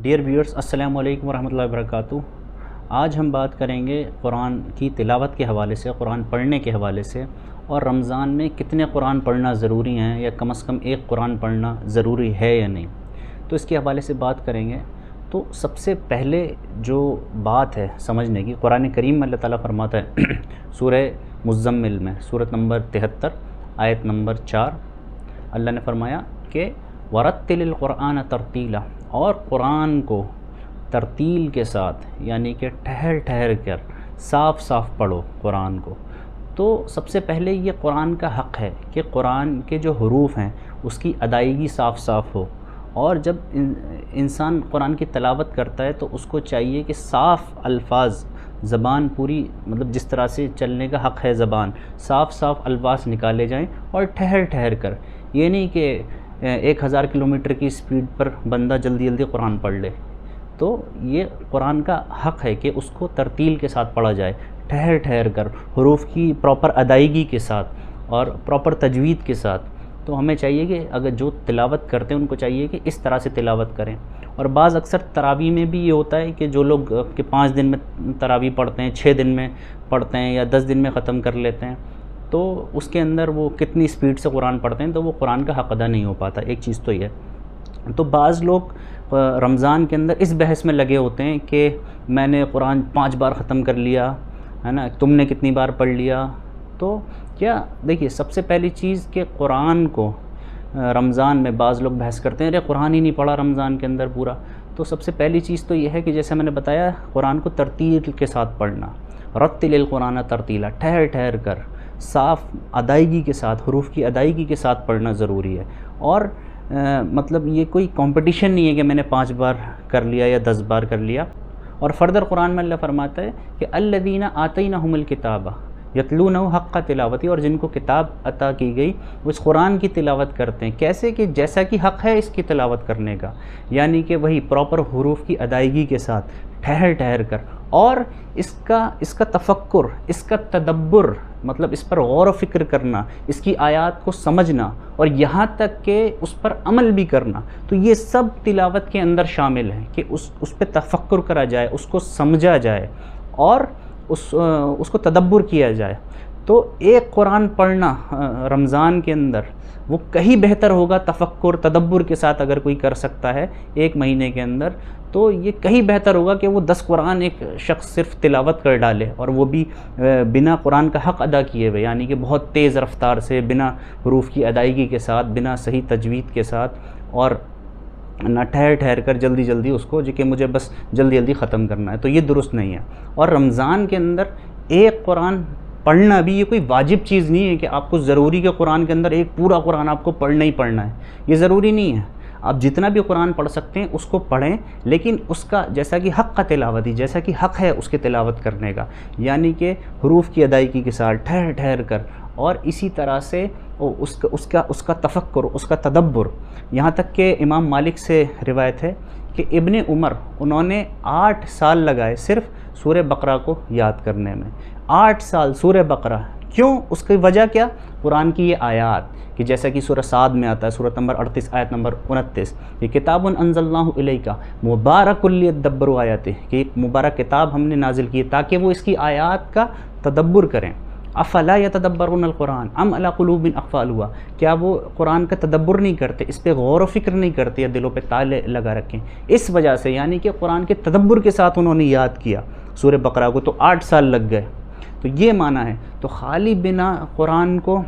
Dear viewers, السلام علیکم ورحمۃ اللہ وبرکاتہ۔ آج ہم بات کریں گے قرآن کی تلاوت کے حوالے سے، قرآن پڑھنے کے حوالے سے، اور رمضان میں کتنے قرآن پڑھنا ضروری ہیں یا کم از کم ایک قرآن پڑھنا ضروری ہے یا نہیں، تو اس کے حوالے سے بات کریں گے۔ تو سب سے پہلے جو بات ہے سمجھنے کی، قرآن کریم میں اللہ تعالیٰ فرماتا ہے سورہ مزمل میں، سورۃ نمبر 73 آیت نمبر 4، اللہ نے فرمایا کہ وَرَتِّلِ الْقُرْآنَ تَرْتِيلًا، اور قرآن کو ترتیل کے ساتھ یعنی کہ ٹھہر ٹھہر کر صاف صاف پڑھو قرآن کو۔ تو سب سے پہلے یہ قرآن کا حق ہے کہ قرآن کے جو حروف ہیں اس کی ادائیگی صاف صاف ہو، اور جب انسان قرآن کی تلاوت کرتا ہے تو اس کو چاہیے کہ صاف الفاظ، زبان پوری مطلب جس طرح سے چلنے کا حق ہے زبان، صاف صاف الفاظ نکالے جائیں اور ٹھہر ٹھہر کر، یہ نہیں کہ 1000 کلومیٹر کی سپیڈ پر بندہ جلدی جلدی قرآن پڑھ لے۔ تو یہ قرآن کا حق ہے کہ اس کو ترتیل کے ساتھ پڑھا جائے، ٹھہر ٹھہر کر، حروف کی پراپر ادائیگی کے ساتھ اور پراپر تجوید کے ساتھ۔ تو ہمیں چاہیے کہ اگر جو تلاوت کرتے ہیں ان کو چاہیے کہ اس طرح سے تلاوت کریں۔ اور بعض اکثر تراویح میں بھی یہ ہوتا ہے کہ جو لوگ کہ 5 دن میں تراویح پڑھتے ہیں، 6 دن میں پڑھتے ہیں یا 10 دن میں ختم کر لیتے ہیں، تو اس کے اندر وہ کتنی سپیڈ سے قرآن پڑھتے ہیں تو وہ قرآن کا حق ادا نہیں ہو پاتا۔ ایک چیز تو یہ ہے۔ تو بعض لوگ رمضان کے اندر اس بحث میں لگے ہوتے ہیں کہ میں نے قرآن 5 بار ختم کر لیا ہے نا، تم نے کتنی بار پڑھ لیا۔ تو کیا دیکھیے، سب سے پہلی چیز کہ قرآن کو رمضان میں بعض لوگ بحث کرتے ہیں ارے قرآن ہی نہیں پڑھا رمضان کے اندر پورا۔ تو سب سے پہلی چیز تو یہ ہے کہ جیسے میں نے بتایا، قرآن کو ترتیل کے ساتھ پڑھنا، رتل القرآن ترتیلا، ٹھہر ٹھہر کر صاف ادائیگی کے ساتھ، حروف کی ادائیگی کے ساتھ پڑھنا ضروری ہے۔ اور مطلب یہ کوئی کمپٹیشن نہیں ہے کہ میں نے 5 بار کر لیا یا 10 بار کر لیا۔ اور فردر قرآن میں اللہ فرماتا ہے کہ الذین آتینہم الکتاب یتلونہ حق تلاوتی، اور جن کو کتاب عطا کی گئی وہ اس قرآن کی تلاوت کرتے ہیں، کیسے کہ جیسا کہ حق ہے اس کی تلاوت کرنے کا، یعنی کہ وہی پراپر حروف کی ادائیگی کے ساتھ ٹھہر ٹھہر کر، اور اس کا تفکر، اس کا تدبر، مطلب اس پر غور و فکر کرنا، اس کی آیات کو سمجھنا، اور یہاں تک کہ اس پر عمل بھی کرنا۔ تو یہ سب تلاوت کے اندر شامل ہے کہ اس پہ تفکر کرا جائے، اس کو سمجھا جائے اور اس کو تدبر کیا جائے۔ تو ایک قرآن پڑھنا رمضان کے اندر وہ کہیں بہتر ہوگا تفکر تدبر کے ساتھ، اگر کوئی کر سکتا ہے ایک مہینے کے اندر، تو یہ کہیں بہتر ہوگا کہ وہ 10 قرآن ایک شخص صرف تلاوت کر ڈالے، اور وہ بھی بنا قرآن کا حق ادا کیے ہوئے، یعنی کہ بہت تیز رفتار سے، بنا حروف کی ادائیگی کے ساتھ، بنا صحیح تجوید کے ساتھ، اور نہ ٹھہر ٹھہر کر جلدی جلدی اس کو کہ مجھے بس جلدی جلدی ختم کرنا ہے۔ تو یہ درست نہیں ہے۔ اور رمضان کے اندر ایک قرآن پڑھنا بھی یہ کوئی واجب چیز نہیں ہے کہ آپ کو ضروری کہ قرآن کے اندر ایک پورا قرآن آپ کو پڑھنا ہی پڑھنا ہے، یہ ضروری نہیں ہے۔ آپ جتنا بھی قرآن پڑھ سکتے ہیں اس کو پڑھیں، لیکن اس کا جیسا کہ حق کا تلاوتی، جیسا کہ حق ہے اس کے تلاوت کرنے کا، یعنی کہ حروف کی ادائیگی کے ساتھ ٹھہر ٹھہر کر، اور اسی طرح سے اس کا تفکر، اس کا تدبر۔ یہاں تک کہ امام مالک سے روایت ہے کہ ابن عمر انہوں نے 8 سال لگائے صرف سورہ بقرہ کو یاد کرنے میں، 8 سال سورہ بقرہ۔ کیوں؟ اس کی وجہ کیا؟ قرآن کی یہ آیات، کہ جیسا کہ سورہ صاد میں آتا ہے، سورۃ نمبر 38 آیت نمبر 29، یہ کتاب انزلناہ الیک مبارک لیدبروا آیاتہ، کہ ایک مبارک کتاب ہم نے نازل کی تاکہ وہ اس کی آیات کا تدبر کریں۔ افلا یتدبرون القرآن ام علی قلوب اقفالها، کیا وہ قرآن کا تدبر نہیں کرتے، اس پہ غور و فکر نہیں کرتے، یا دلوں پہ تالے لگا رکھیں؟ اس وجہ سے، یعنی کہ قرآن کے تدبر کے ساتھ انہوں نے یاد کیا سورہ بقرہ کو، تو 8 سال لگ گئے۔ تو یہ معنی ہے۔ تو خالی بنا قرآن کو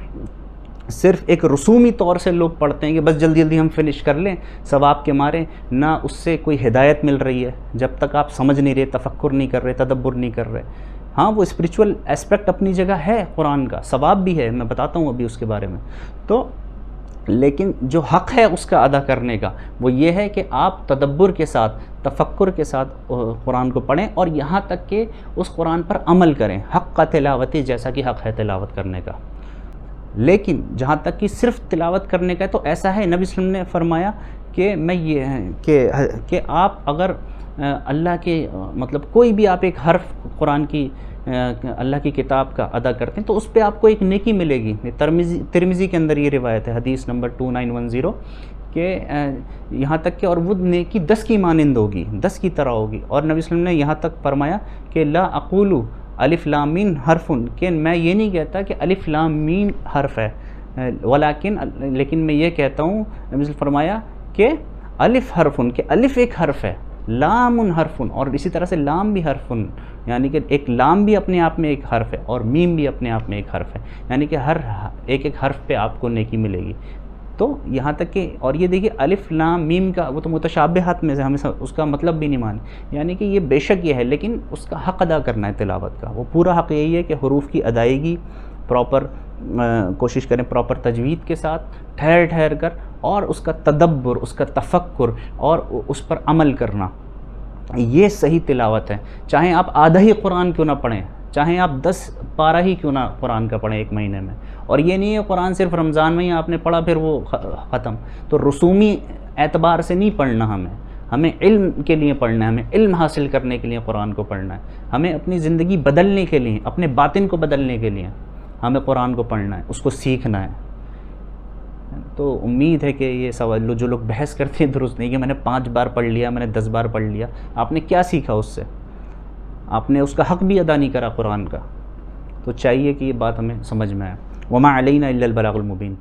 صرف ایک رسومی طور سے لوگ پڑھتے ہیں کہ بس جلدی جلدی ہم فنش کر لیں ثواب کے مارے، نہ اس سے کوئی ہدایت مل رہی ہے، جب تک آپ سمجھ نہیں رہے، تفکر نہیں کر رہے، تدبر نہیں کر رہے۔ ہاں، وہ اسپریچول اسپیکٹ اپنی جگہ ہے، قرآن کا ثواب بھی ہے، میں بتاتا ہوں ابھی اس کے بارے میں۔ تو لیکن جو حق ہے اس کا ادا کرنے کا، وہ یہ ہے کہ آپ تدبر کے ساتھ، تفکر کے ساتھ قرآن کو پڑھیں، اور یہاں تک کہ اس قرآن پر عمل کریں، حق کا تلاوتی، جیسا کہ حق ہے تلاوت کرنے کا۔ لیکن جہاں تک کہ صرف تلاوت کرنے کا ہے تو ایسا ہے، نبی صلی اللہ علیہ وسلم نے فرمایا کہ میں یہ کہ آپ اگر اللہ کے مطلب کوئی بھی آپ ایک حرف قرآن کی اللہ کی کتاب کا ادا کرتے ہیں تو اس پہ آپ کو ایک نیکی ملے گی۔ ترمذی کے اندر یہ روایت ہے، حدیث نمبر 2910، کہ یہاں تک کہ اور وہ نیکی 10 کی مانند ہوگی، 10 کی طرح ہوگی. اور نبی صلی اللہ علیہ وسلم نے یہاں تک فرمایا کہ لا اقول الف لام میم حرف، کہ میں یہ نہیں کہتا کہ الف لام میم حرف ہے، لیکن میں یہ کہتا ہوں، نبی صلی اللہ علیہ وسلم نے فرمایا کہ الف حرف، کہ الف ایک حرف ہے، لام حرف، اور اسی طرح سے لام بھی حرف، یعنی کہ ایک لام بھی اپنے آپ میں ایک حرف ہے اور میم بھی اپنے آپ میں ایک حرف ہے، یعنی کہ ہر ایک ایک حرف پہ آپ کو نیکی ملے گی. تو یہاں تک کہ اور یہ دیکھیے الف لام میم کا وہ تو متشابہات میں سے ہمیں اس کا مطلب بھی نہیں مانے، یعنی کہ یہ بے شک یہ ہے، لیکن اس کا حق ادا کرنا ہے تلاوت کا. وہ پورا حق یہی ہے کہ حروف کی ادائیگی پراپر کوشش کریں، پراپر تجوید کے ساتھ ٹھہر ٹھہر کر، اور اس کا تدبر، اس کا تفکر اور اس پر عمل کرنا، یہ صحیح تلاوت ہے. چاہے آپ آدھا ہی قرآن کیوں نہ پڑھیں، چاہے آپ 10 پارہ ہی کیوں نہ قرآن کا پڑھیں ایک مہینے میں. اور یہ نہیں ہے قرآن صرف رمضان میں ہی آپ نے پڑھا پھر وہ ختم. تو رسومی اعتبار سے نہیں پڑھنا، ہمیں علم کے لیے پڑھنا ہے، ہمیں علم حاصل کرنے کے لیے قرآن کو پڑھنا ہے، ہمیں اپنی زندگی بدلنے کے لیے، اپنے باطن کو بدلنے کے لیے ہمیں قرآن کو پڑھنا ہے، اس کو سیکھنا ہے. تو امید ہے کہ یہ سوال جو لوگ بحث کرتے ہیں درست نہیں، کہ میں نے 5 بار پڑھ لیا، میں نے 10 بار پڑھ لیا، آپ نے کیا سیکھا اس سے؟ آپ نے اس کا حق بھی ادا نہیں کرا قرآن کا. تو چاہیے کہ یہ بات ہمیں سمجھ میں آئے. وما علینا الا البلاغ المبین.